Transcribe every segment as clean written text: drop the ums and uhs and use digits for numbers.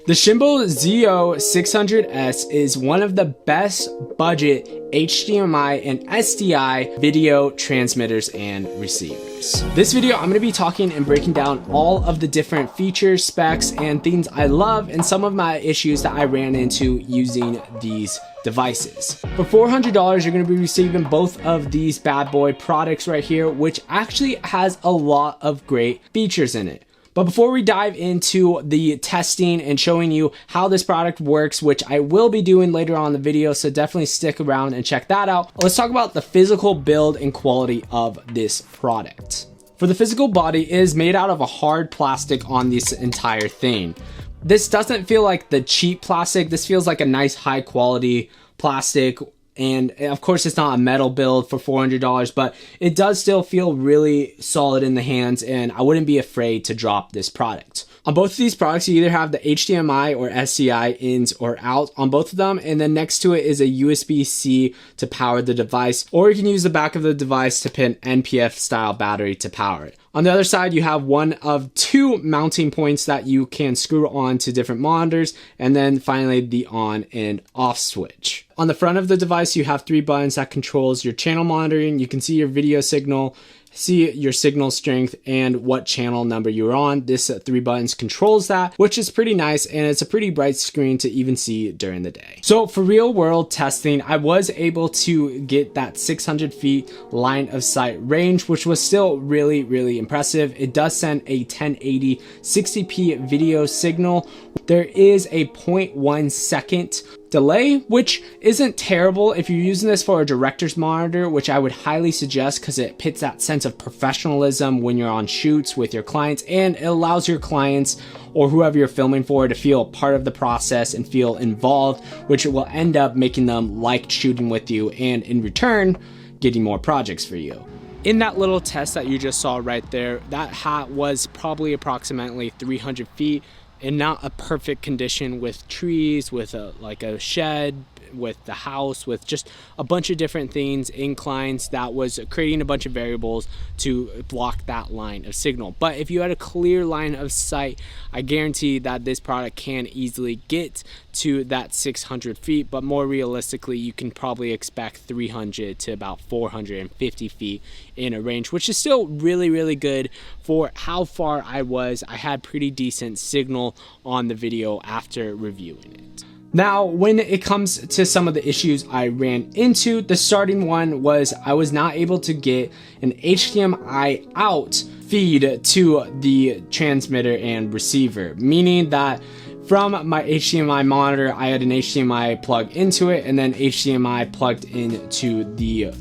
The Shimbol ZO600s is one of the best budget HDMI and SDI video transmitters and receivers. This video, I'm going to be talking and breaking down all of the different features, specs, and things I love and some of my issues that I ran into using these devices. For $400, you're going to be receiving both of these bad boy products right here, which actually has a lot of great features in it. But before we dive into the testing and showing you how this product works, which I will be doing later on in the video, so definitely stick around and check that out. Let's talk about the physical build and quality of this product. For the physical body, it is made out of a hard plastic on this entire thing. This doesn't feel like the cheap plastic. This feels like a nice high quality plastic. And of course, it's not a metal build for $400, but it does still feel really solid in the hands, and I wouldn't be afraid to drop this product. On both of these products, you either have the HDMI or SDI ins or out on both of them, and then next to it is a USB-C to power the device, or you can use the back of the device to pin NPF style battery to power it. On the other side, you have one of two mounting points that you can screw on to different monitors, and then finally the on and off switch. On the front of the device, you have three buttons that controls your channel monitoring. You can see your video signal, see your signal strength, and what channel number you're on. This three buttons controls that, which is pretty nice, and it's a pretty bright screen to even see during the day. So for real world testing, I was able to get that 600 feet line of sight range, which was still really impressive. It does send a 1080 60p video signal. There is a 0.1 second delay, which isn't terrible if you're using this for a director's monitor, which I would highly suggest because it pits that sense of professionalism when you're on shoots with your clients, and it allows your clients or whoever you're filming for to feel part of the process and feel involved, which will end up making them like shooting with you and in return getting more projects for you. In that little test that you just saw right there, that hat was probably approximately 300 feet in not a perfect condition, with trees, with a shed, with the house, with just a bunch of different things, inclines, that was creating a bunch of variables to block that line of signal. But if you had a clear line of sight, I guarantee that this product can easily get to that 600 feet, but more realistically, you can probably expect 300 to about 450 feet in a range, which is still really good for how far I was. I had pretty decent signal on the video after reviewing it. Now, when it comes to some of the issues I ran into, the starting one was I was not able to get an HDMI out feed to the transmitter and receiver, meaning that from my HDMI monitor, I had an HDMI plug into it and then HDMI plugged into the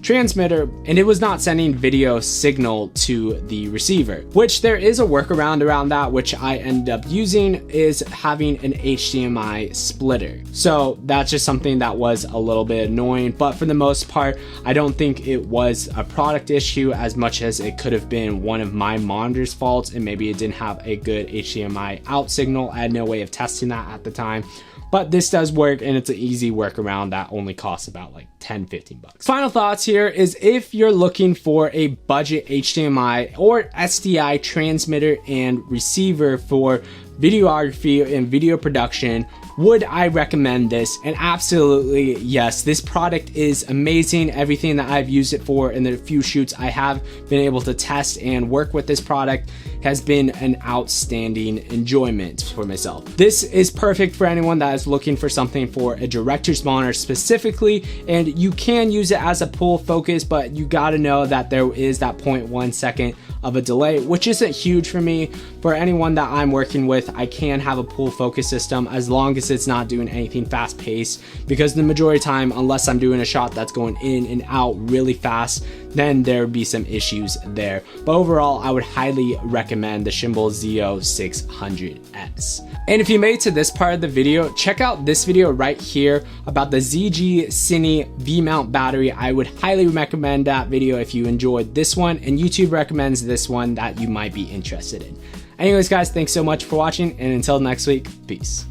transmitter, and it was not sending video signal to the receiver, which there is a workaround around that, which I ended up using, is having an HDMI splitter. So that's just something that was a little bit annoying, but for the most part, I don't think it was a product issue as much as it could have been one of my monitor's faults, and maybe it didn't have a good HDMI out signal. I had no way of testing that at the time. But this does work, and it's an easy workaround that only costs about like 10-15 bucks. Final thoughts here is if you're looking for a budget HDMI or SDI transmitter and receiver for videography and video production, would I recommend this? And absolutely yes, this product is amazing. Everything that I've used it for in the few shoots I have been able to test and work with this product has been an outstanding enjoyment for myself. This is perfect for anyone that is looking for something for a director's monitor specifically, and you can use it as a pull focus, but you gotta know that there is that 0.1 second of a delay, which isn't huge for me. For anyone that I'm working with, I can have a pull focus system as long as it's not doing anything fast paced, because the majority of the time, unless I'm doing a shot that's going in and out really fast, then there would be some issues there. But overall, I would highly recommend the Shimbol ZO600s. And if you made it to this part of the video, check out this video right here about the ZG Cine V-mount battery. I would highly recommend that video if you enjoyed this one, and YouTube recommends this one that you might be interested in. Anyways guys, thanks so much for watching, and until next week, peace.